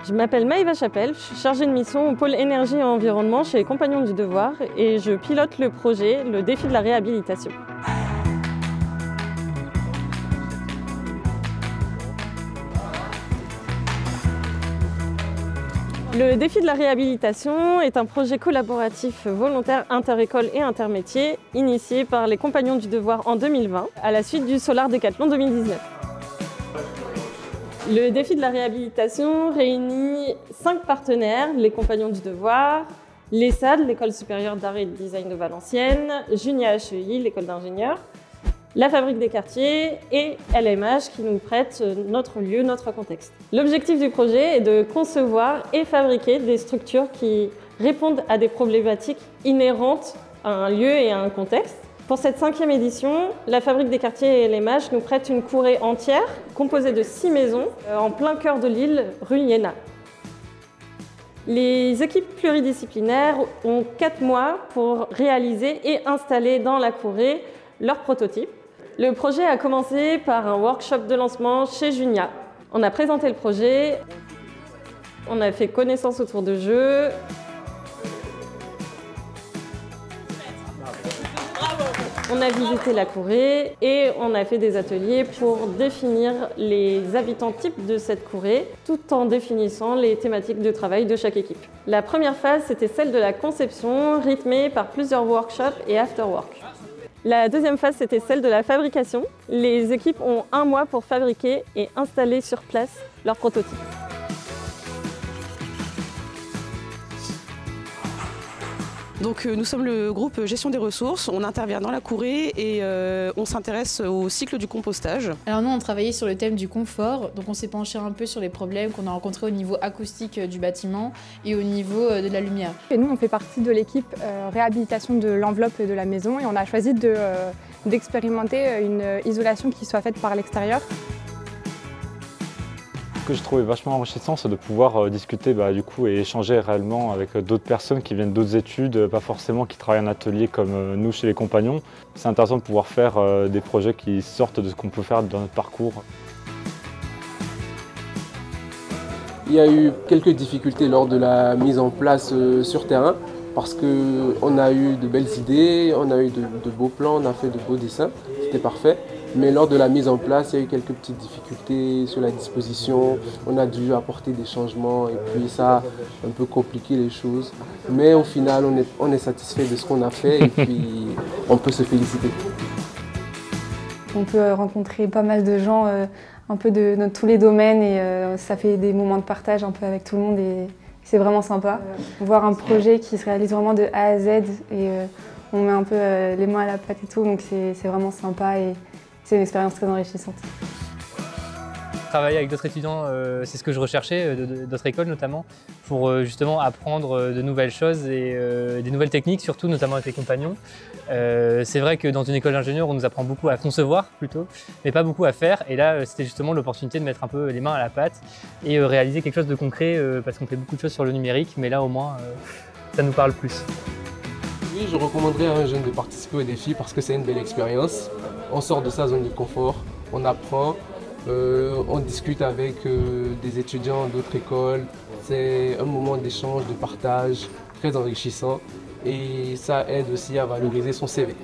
Je m'appelle Maëva Chapelle, je suis chargée de mission au pôle énergie et environnement chez les Compagnons du Devoir et je pilote le projet Le défi de la réhabilitation. Le défi de la réhabilitation est un projet collaboratif volontaire inter-école et intermétier initié par les Compagnons du Devoir en 2020 à la suite du Solar Décathlon 2019. Le défi de la réhabilitation réunit 5 partenaires, les Compagnons du Devoir, l'ESAD, l'École supérieure d'art et de design de Valenciennes, Junia HEI, l'école d'ingénieurs, la Fabrique des quartiers et LMH qui nous prête notre lieu, notre contexte. L'objectif du projet est de concevoir et fabriquer des structures qui répondent à des problématiques inhérentes à un lieu et à un contexte. Pour cette 5e édition, la Fabrique des quartiers et LMH nous prête une courée entière composée de 6 maisons en plein cœur de l'île, rue Iéna. Les équipes pluridisciplinaires ont 4 mois pour réaliser et installer dans la courée leurs prototypes. Le projet a commencé par un workshop de lancement chez Junia. On a présenté le projet, on a fait connaissance autour de jeux. On a visité la courée et on a fait des ateliers pour définir les habitants types de cette courée, tout en définissant les thématiques de travail de chaque équipe. La première phase, c'était celle de la conception, rythmée par plusieurs workshops et after-work. La deuxième phase, c'était celle de la fabrication. Les équipes ont 1 mois pour fabriquer et installer sur place leurs prototypes. Donc nous sommes le groupe Gestion des ressources, on intervient dans la courée et on s'intéresse au cycle du compostage. Alors nous on travaillait sur le thème du confort, donc on s'est penché un peu sur les problèmes qu'on a rencontrés au niveau acoustique du bâtiment et au niveau de la lumière. Et nous on fait partie de l'équipe réhabilitation de l'enveloppe de la maison et on a choisi d'expérimenter une isolation qui soit faite par l'extérieur. Ce que j'ai trouvé vachement enrichissant, c'est de pouvoir discuter du coup, et échanger réellement avec d'autres personnes qui viennent d'autres études, pas forcément qui travaillent en atelier comme nous chez les Compagnons. C'est intéressant de pouvoir faire des projets qui sortent de ce qu'on peut faire dans notre parcours. Il y a eu quelques difficultés lors de la mise en place sur terrain parce qu'on a eu de belles idées, on a eu de beaux plans, on a fait de beaux dessins, c'était parfait. Mais lors de la mise en place, il y a eu quelques petites difficultés sur la disposition. On a dû apporter des changements et puis ça a un peu compliqué les choses. Mais au final, on est satisfait de ce qu'on a fait et puis on peut se féliciter. On peut rencontrer pas mal de gens un peu de tous les domaines et ça fait des moments de partage un peu avec tout le monde et c'est vraiment sympa. Voir un projet qui se réalise vraiment de A à Z et on met un peu les mains à la pâte et tout, donc c'est vraiment sympa et c'est une expérience très enrichissante. Travailler avec d'autres étudiants, c'est ce que je recherchais, d'autres écoles notamment, pour justement apprendre de nouvelles choses et des nouvelles techniques, surtout notamment avec les compagnons. C'est vrai que dans une école d'ingénieur, on nous apprend beaucoup à concevoir plutôt, mais pas beaucoup à faire. Et là, c'était justement l'opportunité de mettre un peu les mains à la pâte et réaliser quelque chose de concret, parce qu'on fait beaucoup de choses sur le numérique, mais là au moins, ça nous parle plus. Oui, je recommanderais à un jeune de participer au défi parce que c'est une belle expérience. On sort de sa zone de confort, on apprend, on discute avec des étudiants d'autres écoles. C'est un moment d'échange, de partage très enrichissant et ça aide aussi à valoriser son CV.